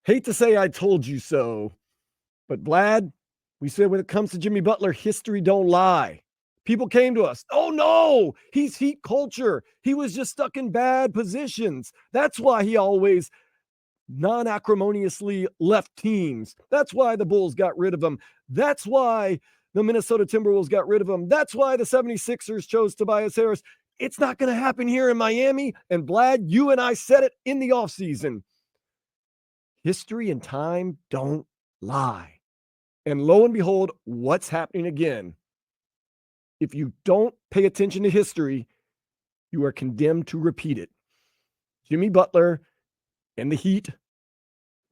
Hate to say I told you so, but Vlad, we said when it comes to Jimmy Butler, history don't lie. People came to us. Oh no, he's heat culture. He was just stuck in bad positions. That's why he always non-acrimoniously left teams. That's why the Bulls got rid of him. That's why the Minnesota Timberwolves got rid of him. That's why the 76ers chose Tobias Harris. It's not going to happen here in Miami. And Vlad, you and I said it in the offseason. History and time don't lie. And lo and behold, what's happening again? If you don't pay attention to history, you are condemned to repeat it. Jimmy Butler and the Heat,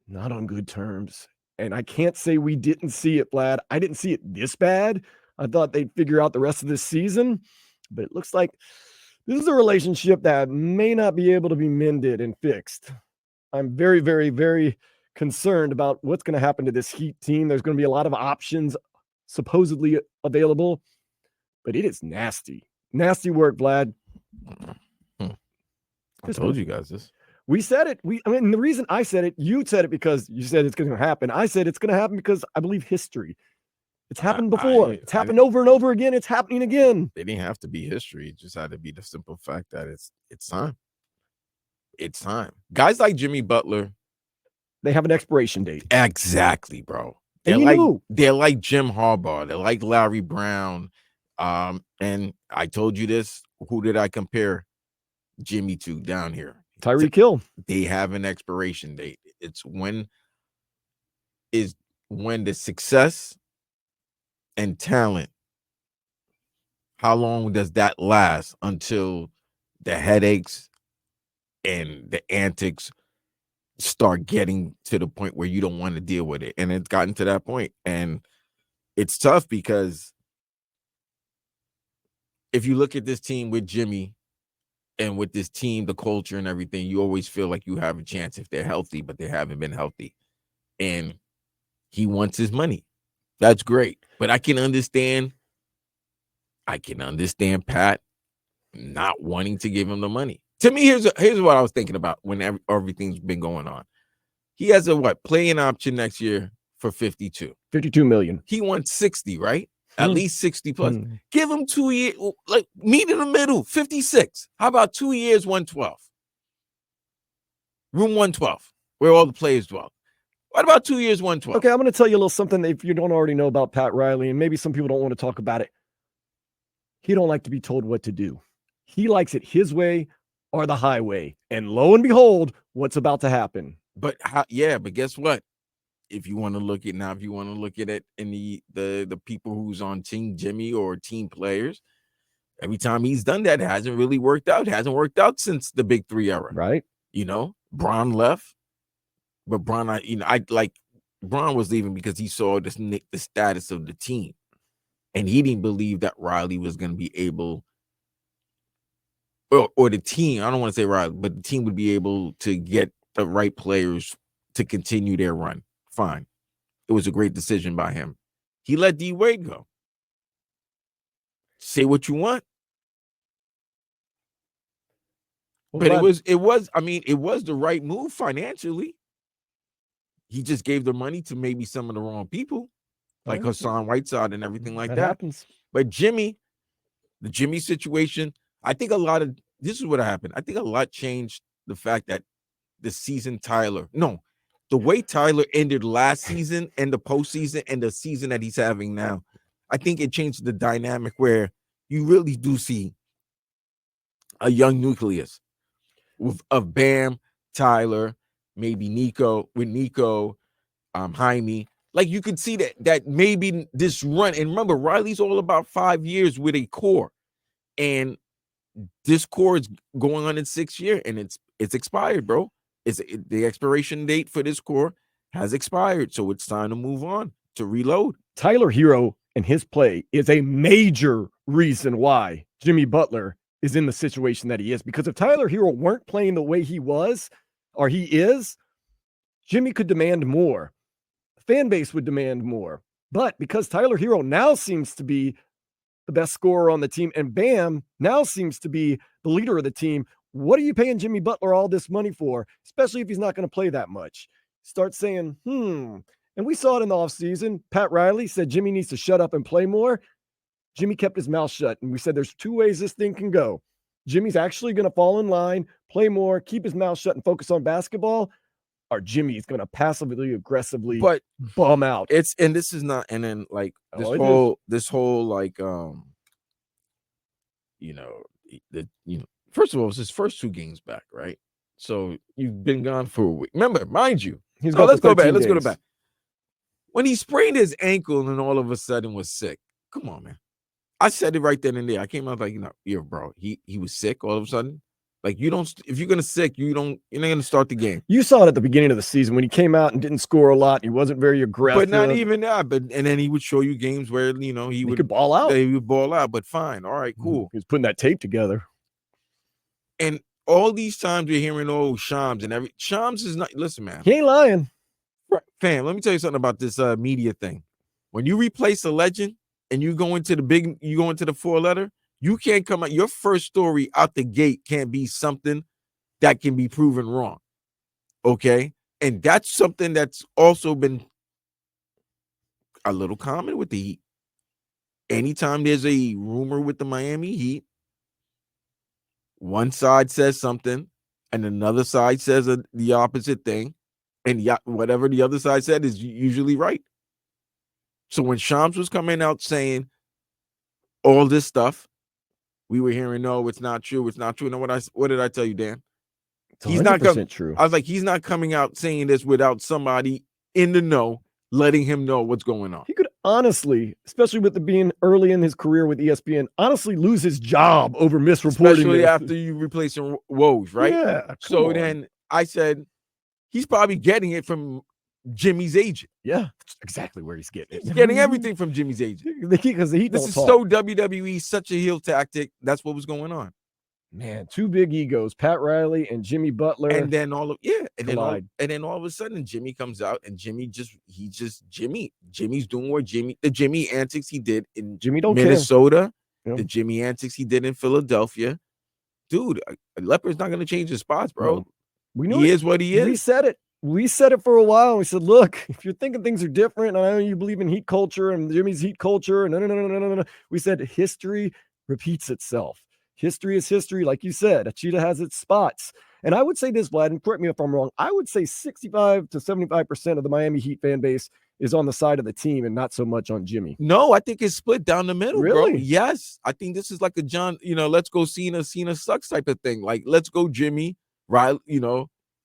not on good terms. And I can't say we didn't see it, Vlad. I didn't see it this bad. I thought they'd figure out the rest of this season, but it looks like this is a relationship that may not be able to be mended and fixed. I'm very, very, very concerned about what's going to happen to this Heat team. There's going to be a lot of options supposedly available, but it is nasty. Nasty work, Vlad. I told you guys this. We said it. The reason I said it, you said it because you said it's going to happen. I said it's going to happen because I believe history. It's happened before. It's happened over and over again. It's happening again. It didn't have to be history. It just had to be the simple fact that it's time. It's time. Guys like Jimmy Butler, they have an expiration date. Exactly, bro. They're like Jim Harbaugh. They're like Larry Brown. And I told you this. Who did I compare Jimmy to down here? Tyreek Hill. They have an expiration date. It's when the success and talent, how long does that last until the headaches and the antics start getting to the point where you don't want to deal with it? And it's gotten to that point. And it's tough because if you look at this team with Jimmy and with this team, the culture and everything, you always feel like you have a chance if they're healthy, but they haven't been healthy. And he wants his money. That's great. But I can understand Pat not wanting to give him the money. To me, here's what I was thinking about when everything's been going on. He has a playing option next year for 52 million. He wants 60, right? At least 60 plus. Give him 2 years, like meet in the middle, 56. How about 2 years, 112? Room 112, where all the players dwell. What about 2 years, 112? Okay, I'm going to tell you a little something if you don't already know about Pat Riley, and maybe some people don't want to talk about it. He don't like to be told what to do. He likes it his way or the highway. And lo and behold, what's about to happen? But guess what? If you want to look at it in the people who's on Team Jimmy or team players, every time he's done that, it hasn't really worked out. It hasn't worked out since the Big Three era. Right. Bron left. But Bron, Bron was leaving because he saw the status of the team. And he didn't believe that Riley was going to be able, or the team, I don't want to say Riley, but the team would be able to get the right players to continue their run. Fine. It was a great decision by him. He let D Wade go. Say what you want. But it was the right move financially. He just gave the money to maybe some of the wrong people, like Hassan Whiteside and everything like that. Happens. But the Jimmy situation, I think this is what happened. I think a lot changed the fact that the way Tyler ended last season and the postseason and the season that he's having now, I think it changed the dynamic where you really do see a young nucleus of Bam, Tyler, maybe Nico, Jaime. Like you could see that maybe this run, and remember, Riley's all about 5 years with a core, and this core is going on in 6th year, and it's expired, bro. The expiration date for this core has expired, so it's time to move on, to reload. Tyler Hero and his play is a major reason why Jimmy Butler is in the situation that he is. Because if Tyler Hero weren't playing the way he was, or he is, Jimmy could demand more. The fan base would demand more. But because Tyler Hero now seems to be the best scorer on the team, and Bam now seems to be the leader of the team, what are you paying Jimmy Butler all this money for, especially if he's not going to play that much? start saying, and we saw it in the offseason. Pat Riley said Jimmy needs to shut up and play more. Jimmy kept his mouth shut, and we said there's two ways this thing can go. Jimmy's actually going to fall in line, play more, keep his mouth shut, and focus on basketball, or Jimmy's going to passively, aggressively bum out. And this is not, and then like this whole like first of all, it's his first 2 games back, right? So you've been gone for a week. Remember, mind you, let's go back. Let's go back. When he sprained his ankle and all of a sudden was sick. Come on, man. I said it right then and there. I came out like, bro, he was sick all of a sudden. Like, if you're gonna sick, you're not gonna start the game. You saw it at the beginning of the season when he came out and didn't score a lot. He wasn't very aggressive. But not even that. And then he would show you games where he could ball out. He would ball out. But fine, all right, cool. He was putting that tape together. And all these times we're hearing, Shams and Shams is not. Listen, man, he ain't lying. Fam, let me tell you something about this media thing. When you replace a legend and you go into the 4-letter, you can't come out. Your first story out the gate can't be something that can be proven wrong. Okay? And that's something that's also been a little common with the Heat. Anytime there's a rumor with the Miami Heat, one side says something and another side says the opposite thing. And whatever the other side said is usually right. So when Shams was coming out saying all this stuff, we were hearing, no, it's not true. It's not true. And what did I tell you, Dan? He's not true. I was like, he's not coming out saying this without somebody in the know, letting him know what's going on. He could honestly, especially with it being early in his career with ESPN, honestly lose his job over misreporting. Especially after you replacing Woj, right? Yeah. So then I said, he's probably getting it from Jimmy's agent. Yeah, that's exactly where he's getting it. He's getting everything from Jimmy's agent. Because the Heat this is so WWE, such a heel tactic. That's what was going on. Man, 2 big egos, Pat Riley and Jimmy Butler. And then all of a sudden Jimmy comes out and Jimmy's doing what the Jimmy antics he did in Minnesota, the Jimmy antics he did in Philadelphia. Dude, Leopard's not going to change his spots, bro. No. We knew he is what he is. We said it for a while. We said, look, if you're thinking things are different, and I know you believe in Heat culture and Jimmy's Heat culture, and no. We said history repeats itself. History is history, like you said. A cheetah has its spots. And I would say this, Vlad, and correct me if I'm wrong, I would say 65 to 75% of the Miami Heat fan base is on the side of the team and not so much on Jimmy. No, I think it's split down the middle, really? Bro. Yes. I think this is like a John, let's go Cena sucks type of thing. Like, let's go Jimmy, right?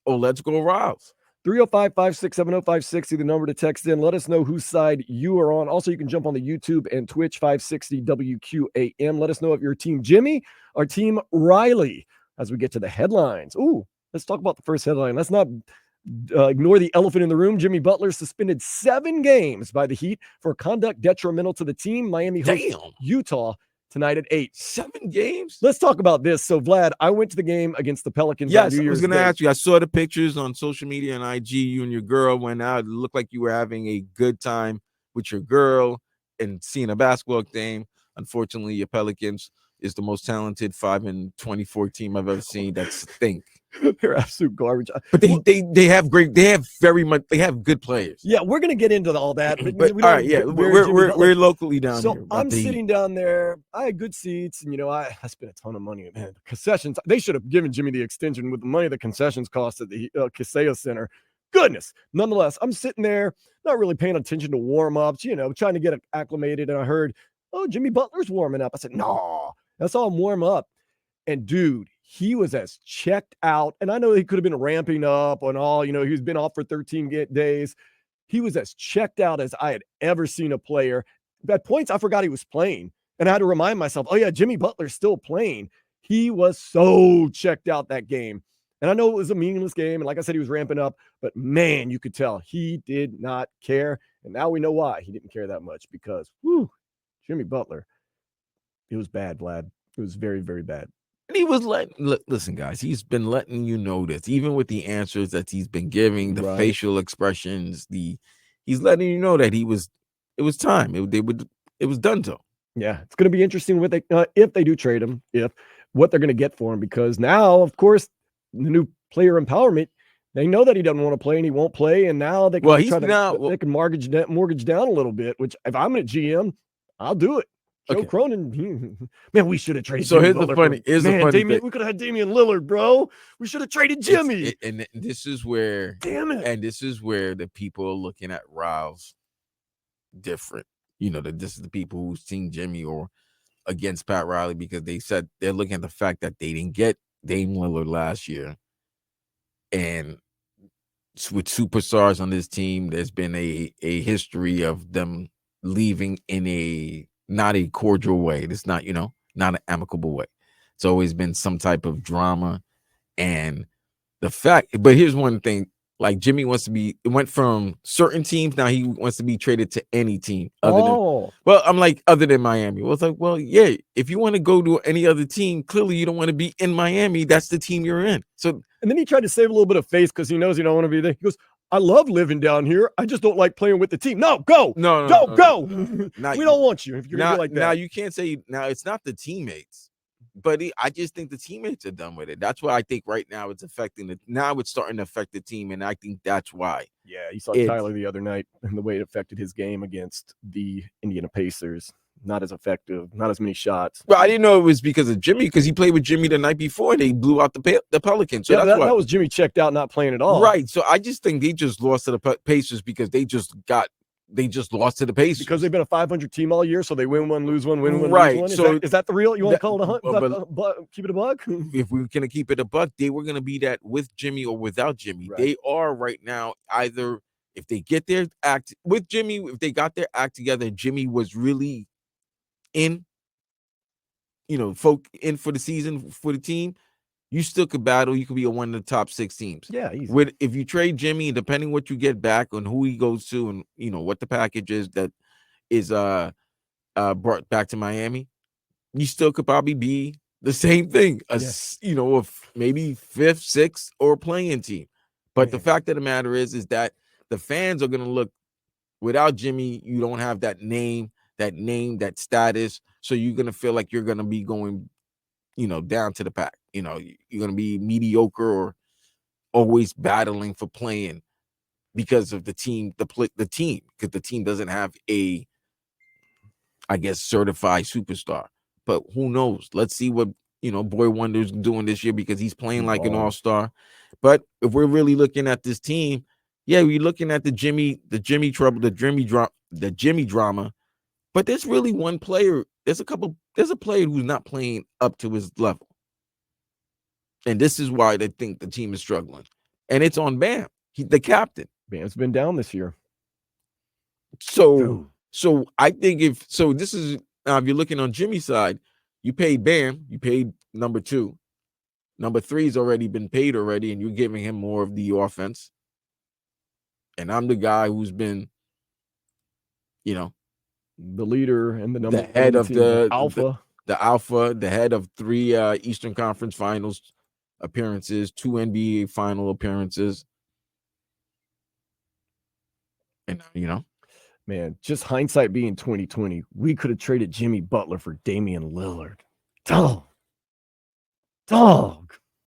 Let's go Riles. 305-567-0560, the number to text in. Let us know whose side you are on. Also, you can jump on the YouTube and Twitch, 560 WQAM. Let us know if you're Team Jimmy or Team Riley as we get to the headlines. Ooh, let's talk about the first headline. Let's not ignore the elephant in the room. Jimmy Butler suspended 7 games by the Heat for conduct detrimental to the team. Miami hosts Utah tonight at 8. 7 games? Let's talk about this. So, Vlad, I went to the game against the Pelicans. Yes, I was going to ask you. I saw the pictures on social media and IG. You and your girl went out. It looked like you were having a good time with your girl and seeing a basketball game. Unfortunately, your Pelicans is the most talented 5-24 team I've ever seen. That's stink. They're absolute garbage. But they have good players. Yeah, we're gonna get into all that. But all right, yeah, we're locally down here. So I'm sitting down there. I had good seats, and I spent a ton of money. Man, the concessions. They should have given Jimmy the extension with the money the concessions cost at the Kaseya Center. Goodness. Nonetheless, I'm sitting there, not really paying attention to warm-ups, trying to get acclimated, and I heard, Jimmy Butler's warming up. I said, no. I saw him warm up. And dude, he was as checked out. And I know he could have been ramping up and all, he's been off for 13 days. He was as checked out as I had ever seen a player. At points, I forgot he was playing. And I had to remind myself, oh yeah, Jimmy Butler's still playing. He was so checked out that game. And I know it was a meaningless game. And like I said, he was ramping up. But man, you could tell he did not care. And now we know why he didn't care that much because, Jimmy Butler, it was bad, Vlad. It was very, very bad. And he was listen, guys, he's been letting you know this, even with the answers that he's been giving, the facial expressions, he's letting you know that it was time. It was done to. Yeah, it's going to be interesting if they do trade him, what they're going to get for him, because now, of course, the new player empowerment, They know that he doesn't want to play and he won't play, and now they can Well, he's try to now they can mortgage down a little bit. Which if I'm a GM, I'll do it. Joe okay. Cronin, man, we should have traded So Jimmy here's the Butler. funny, here's the funny Damian, thing. we could have had Damian Lillard, bro. We should have traded Jimmy. And this is where, damn it. And this is where the people are looking at Riles different. You know, that this is the people who've seen Jimmy or against Pat Riley, because they said they're looking at the fact that they didn't get Dame Lillard last year, and with superstars on this team, there's been a history of them leaving in a not a cordial way. It's not, not an amicable way. It's always been some type of drama. And the fact, but here's one thing, like Jimmy went from certain teams, now he wants to be traded to any team other than Miami. Well, it's like, well, yeah, if you want to go to any other team, clearly you don't want to be in Miami. That's the team you're in. So, and then he tried to save a little bit of face because he knows he don't want to be there. He goes, I love living down here. I just don't like playing with the team. No, go. Go. We don't want you if you're going to be like that. Now, you can't say, now it's not the teammates, but I just think the teammates are done with it. That's why I think right now it's starting to affect the team, and I think that's why. Yeah, you saw Tyler the other night and the way it affected his game against the Indiana Pacers. Not as effective, not as many shots. Well, I didn't know it was because of Jimmy, because he played with Jimmy the night before and they blew out the Pelicans. So yeah, that was Jimmy checked out, not playing at all. Right. So I just think they just lost to the Pacers because they just lost to the Pacers. Because they've been a 500 team all year, so they win one, lose one, win one, right. lose one. Is that the real? You want to call it keep it a buck? If we're going to keep it a buck, they were going to be that with Jimmy or without Jimmy. Right. They are right now either, if they get their act with Jimmy, if they got their act together, Jimmy was really in for the season for the team, you still could battle. You could be one of the top 6 teams. Yeah, easy. If you trade Jimmy, depending what you get back on who he goes to and what the package is that is brought back to Miami, you still could probably be the same thing. Maybe 5th, 6th or playing team. But the fact of the matter is that the fans are gonna look, without Jimmy, you don't have that name, that status. So you're going to feel like you're going to be going, down to the pack. You're going to be mediocre or always battling for playing because of the team, because the team doesn't have a, I guess, certified superstar. But who knows? Let's see what, Boy Wonder's doing this year, because he's playing like an all-star. But if we're really looking at this team, yeah, we're looking at the Jimmy trouble, the Jimmy drama. But there's really one player. There's a player who's not playing up to his level. And this is why they think the team is struggling. And it's on Bam, the captain. Bam's been down this year. So I think if you're looking on Jimmy's side, you paid Bam, you paid number 2. Number 3's already been paid already, and you're giving him more of the offense. And I'm the guy who's been, the leader and the head of the alpha, the head of 3 Eastern Conference Finals appearances, 2 NBA final appearances, and man, just hindsight being 2020, we could have traded Jimmy Butler for Damian Lillard. Dog.